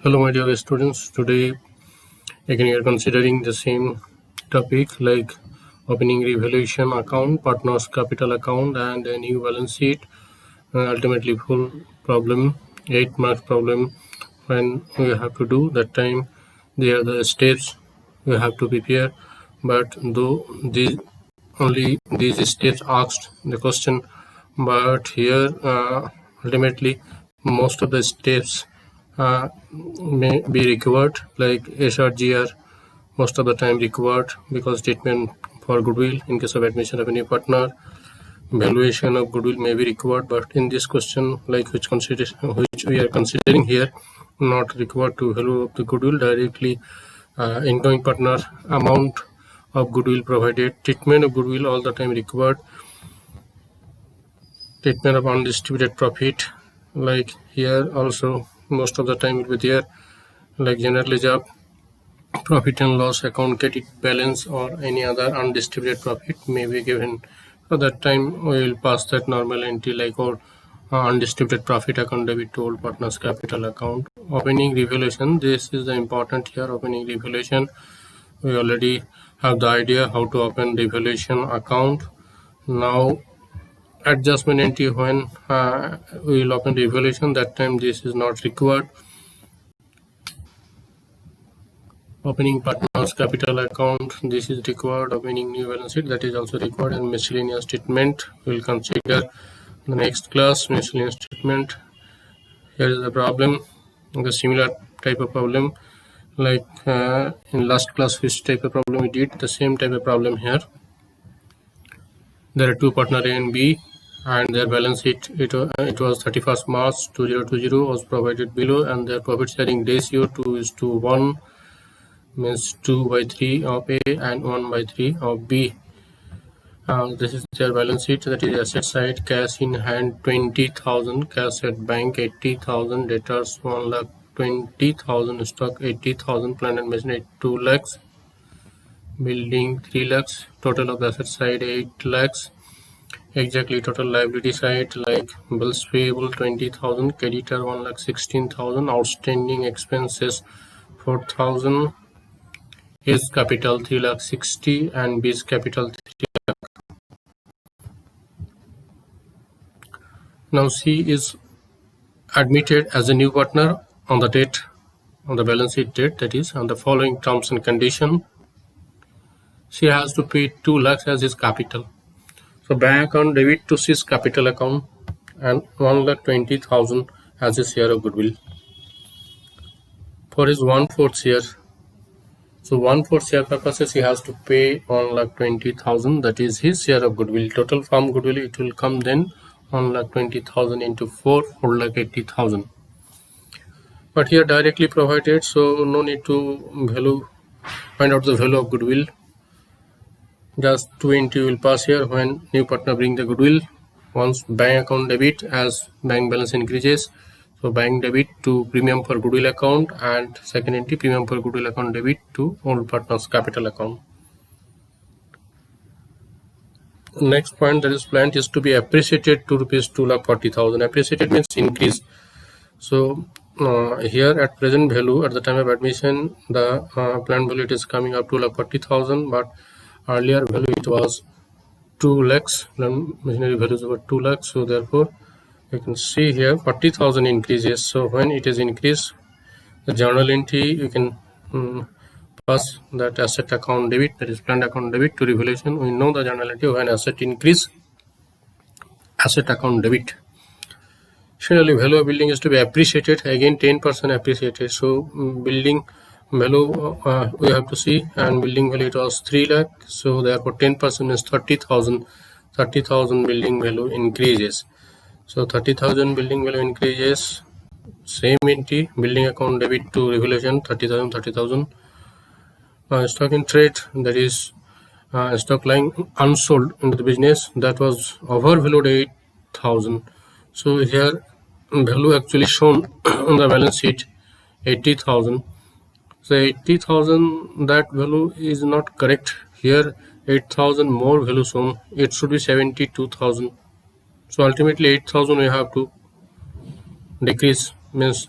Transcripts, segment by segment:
Hello, my dear students. Today, again, we are considering the same topic like opening revaluation account, partners capital account, and a new balance sheet. Ultimately, full problem, 8 marks problem. When we have to do that time, there are the steps we have to prepare. But though only these steps asked the question, but here ultimately most of the steps may be required, like SRGR most of the time required because statement for goodwill in case of admission of a new partner, valuation of goodwill may be required, but in this question, like which we are considering here, not required to value of the goodwill directly. Incoming partner amount of goodwill provided, treatment of goodwill all the time required, treatment of undistributed profit, like here also most of the time will be there, like general ledger, profit and loss account, credit balance, or any other undistributed profit may be given. So that time we will pass that normal entry like our undistributed profit account debit to all partners capital account. Opening revaluation, this is the important here. Opening revaluation, we already have the idea how to open revaluation account. Now adjustment entry, when we will open revaluation, that time this is not required. Opening partners capital account, this is required. Opening new balance sheet, that is also required. And miscellaneous statement, we will consider the next class. Miscellaneous statement, here is the problem, the similar type of problem like in last class which type of problem we did, the same type of problem here. There are two partner A and B and their balance sheet, it was 31st March 2020 was provided below, and their profit sharing ratio 2:1 means 2/3 of A and 1/3 of B. This is their balance sheet, that is asset side, cash in hand 20,000, cash at bank 80,000, debtors 1,20,000, stock 80,000, plant and machinery 2 lakhs, building 3 lakhs, total of the asset side 8 lakhs. Exactly total liability side like bills payable 20,000, creditor 1,16,000, outstanding expenses 4,000, A's capital 3,60,000 and B's capital 3,00,000. Now C is admitted as a new partner on the date, on the balance sheet date, that is on the following terms and condition. C has to pay 2 lakhs as his capital. So bank account debit to C's capital account and 1,20,000 as his share of goodwill. For his 1/4 share, so 1/4 share purposes, he has to pay 1,20,000, that is his share of goodwill. Total farm goodwill, it will come then 1,20,000 into 4,80,000. But here directly provided, so no need to find out the value of goodwill. Just 2 entry will pass here when new partner bring the goodwill. Once bank account debit as bank balance increases, so bank debit to premium for goodwill account, and second entry premium for goodwill account debit to old partners capital account. Next point, that is plant is to be appreciated to rupees 2,40,000. Appreciated means increase. So here at present value at the time of admission, the plant value it is coming up to 2,40,000, but earlier value it was 2 lakhs. Machinery values over 2 lakhs, so therefore you can see here 40,000 increases. So when it is increased, the journal entry you can pass that asset account debit, that is plant account debit to revaluation. We know the journal entry when asset increase, asset account debit. Similarly, value of building is to be appreciated, again 10% appreciated. So building value we have to see, and building value it was 3 lakh, so therefore 10% is 30,000. 30,000 building value increases. So 30,000 building value increases, same entry, building account debit to revaluation 30,000, 30,000. Stock in trade, that is stock lying unsold into the business, that was overvalued 8,000. So here value actually shown on the balance sheet 80,000. So 80,000, that value is not correct. Here 8,000 more value shown, it should be 72,000. So ultimately 8,000 we have to decrease, means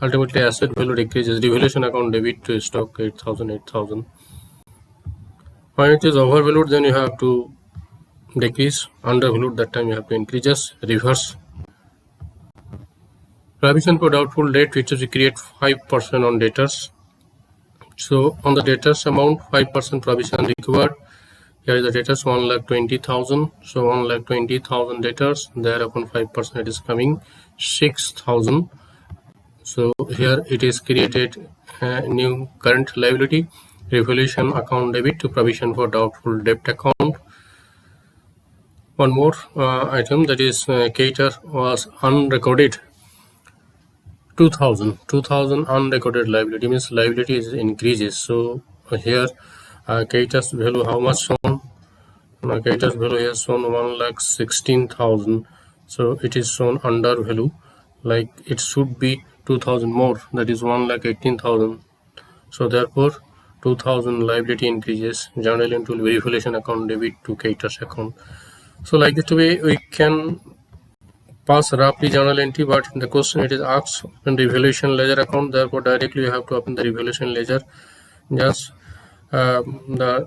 Ultimately, asset value decreases. Revaluation account debit to stock 8,000. When it is overvalued, then you have to decrease. Undervalued, that time you have to increase. Reverse. Provision for doubtful debt, which is we create 5% on debtors. So on the debtors amount, 5% provision required. Here is the debtors 1,20,000. So 1,20,000 debtors. Thereupon 5% it is coming 6,000. So here it is created a new current liability. Revaluation account debit to provision for doubtful debt account. One more item, that is cater was unrecorded 2,000 unrecorded liability, means liability is increases. So here cater's value how much shown? Cater's value here shown 1,16,000. So it is shown under value, like it should be 2,000 more, that is 1,18,000. So therefore 2,000 liability increases. Journal entry revaluation account debit to cater's account. So like this way we can pass roughly journal entry, but in the question it is asked open revaluation ledger account. Therefore directly you have to open the revaluation ledger. Just the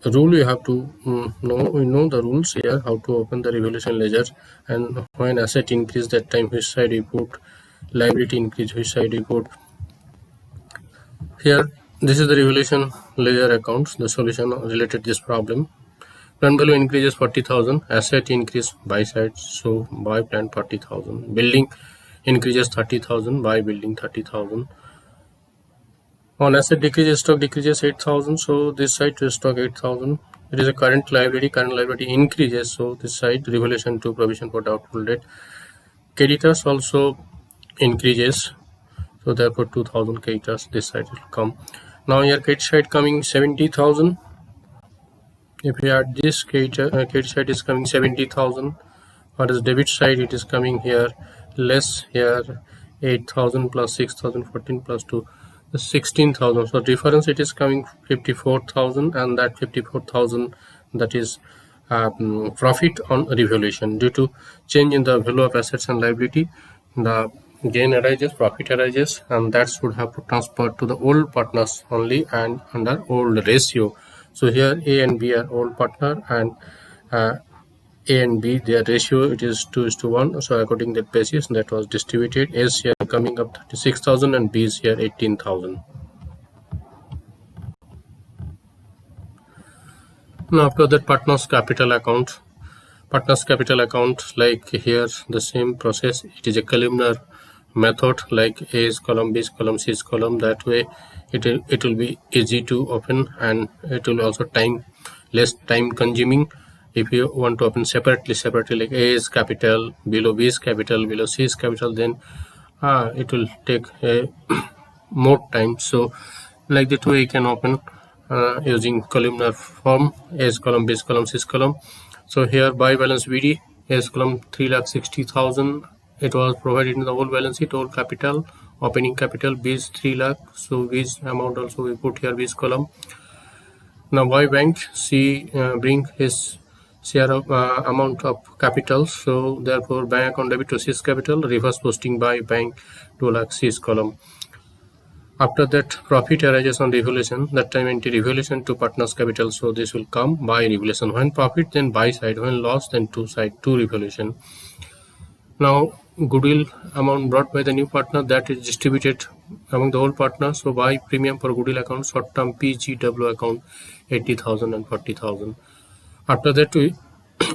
rule you have to know. We know the rules here how to open the revaluation ledger, and when asset increase, that time which side you put, liability increase which side you put. Here this is the revaluation ledger accounts, the solution related to this problem. Plant value increases 40,000, asset increase buy side, so buy plant 40,000. Building increases 30,000, buy building 30,000. On asset decreases, stock decreases 8,000, so this side to stock 8,000. It is a current liability increases, so this side revaluation to provision for doubtful debt. Creditors also increases, so therefore 2,000 creditors, this side will come. Now here credit side coming 70,000. If we add this, credit side is coming 70,000. Whereas debit side it is coming here less, here 8,000 plus 6,000, 14 plus 2, 16,000. So difference it is coming 54,000, and that 54,000, that is profit on revaluation. Due to change in the value of assets and liability, the gain arises, profit arises, and that should have to transfer to the old partners only and under old ratio. So here A and B are old partner, and A and B, their ratio it is 2:1. So according to that basis, that was distributed. As here coming up 36,000 and B is here 18,000. Now after that, partners capital account. Partners capital account, like here the same process. It is a columnar method, like A is column, B is column, C is column. That way it will be easy to open, and it will also less time consuming. If you want to open separately, like A is capital, below B is capital, below C is capital, then it will take more time. So like that way you can open using columnar form. A is column, B is column, C is column. So here by balance BD, A is column 3,60,000. It was provided in the whole balance sheet, whole capital, opening capital. B is 3 lakh, so B's amount also we put here, B's column. Now by bank, C bring his share of amount of capital, so therefore bank account debit to C's capital, reverse posting by bank 2 lakh, C's column. After that, profit arises on revaluation, that time into revaluation to partners capital, so this will come by revaluation. When profit, then buy side. When loss, then to side, to revaluation. Now goodwill amount brought by the new partner, that is distributed among the old partners. So by premium for goodwill account, short term PGW account 80,000 and 40,000. After that, we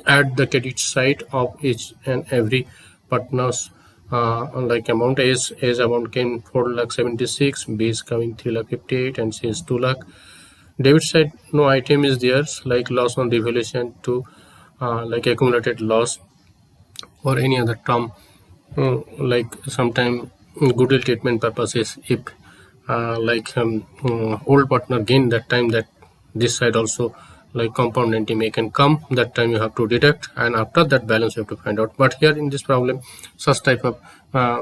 add the credit side of each and every partners like amount. A's amount came 4,76,000, B is coming 3,58,000, and C is 2 lakh. Debit side, no item is there, like loss on revaluation to like accumulated loss or any other term, like sometime goodwill treatment purposes. If like old partner gain, that time that this side also like compound NTMA can come, that time you have to deduct, and after that balance you have to find out. But here in this problem, such type of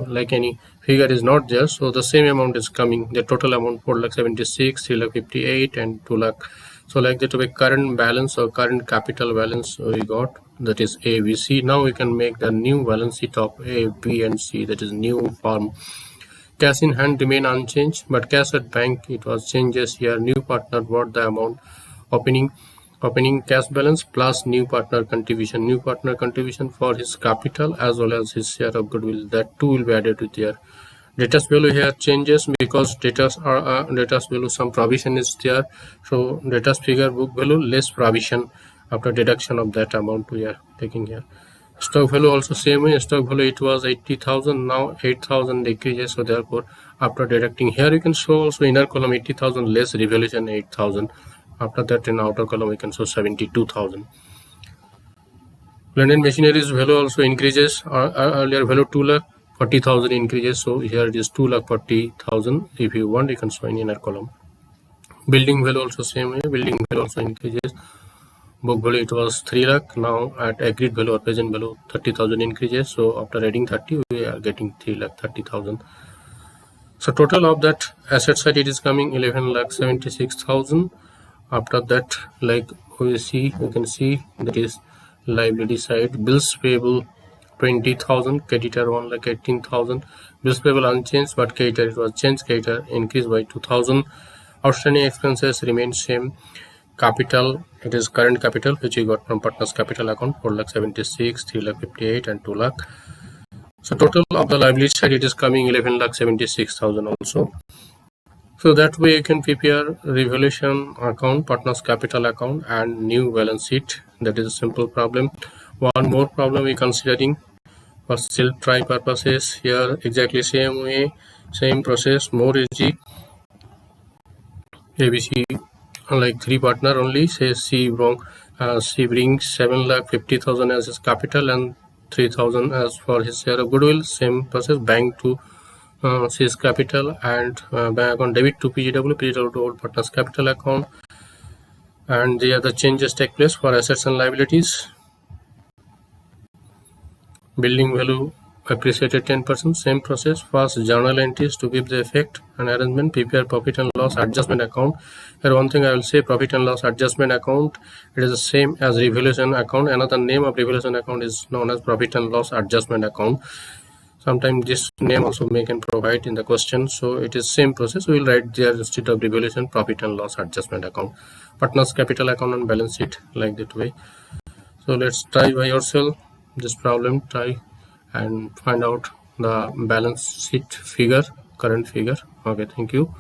like any figure is not there, so the same amount is coming. The total amount 4,76,000, 3,58,000, and 2 lakh. So like that way, current balance or current capital balance we got, that is A, B, C. Now we can make the new balance sheet of A, B, and C, that is new form. Cash in hand remain unchanged, but cash at bank, it was changes here. New partner bought the amount, opening cash balance plus new partner contribution for his capital as well as his share of goodwill. That too will be added with here. Debtors value here changes because debtors value, some provision is there, so debtors figure book value less provision after deduction of that amount we are taking here. Stock value also same way. Stock value, it was 80,000, now 8,000 decreases, so therefore after deducting here you can show also inner column 80,000 less revaluation 8,000. After that in outer column we can show 72,000. Plant and machinery's value also increases. Earlier value 2,40,000 increases, so here it is 2,40,000. If you want, you can show in inner column. Building value also same way. Building value also increases. Book value, it was 3 lakh, now at agreed value or present value 30,000 increases, so after adding 30 we are getting 3,30,000. So total of that asset side, it is coming 11,76,000. After that, like we can see that is liability side. Bills payable 20,000, creditor 1,18,000. Bills payable unchanged, but creditor, it was changed, creditor increased by 2,000. Outstanding expenses remain same. Capital, it is current capital which we got from partners capital account 4,76,000, 3,58,000 and 2 lakh. So total of the liability side, it is coming 11,76,000 also. So that way you can prepare revaluation account, partners capital account and new balance sheet. That is a simple problem. One more problem we considering for still try purposes. Here exactly same way, same process, more easy. ABC like 3 partner only, say C brings 7,50,000 as his capital and 3,000 as for his share of goodwill. Same process, bank to C's capital and bank account debit to PGW to old partners capital account, and the other changes take place for assets and liabilities. Building value appreciated 10%, same process. First, journal entries to give the effect and arrangement. Prepare profit and loss adjustment account. Here one thing I will say, profit and loss adjustment account, it is the same as revaluation account. Another name of revaluation account is known as profit and loss adjustment account. Sometimes this name also may can provide in the question, so it is same process. We will write there instead of revaluation, profit and loss adjustment account. Partners capital account and balance sheet like that way. So let's try by yourself this problem, try and find out the balance sheet figure, current figure. Okay, thank you.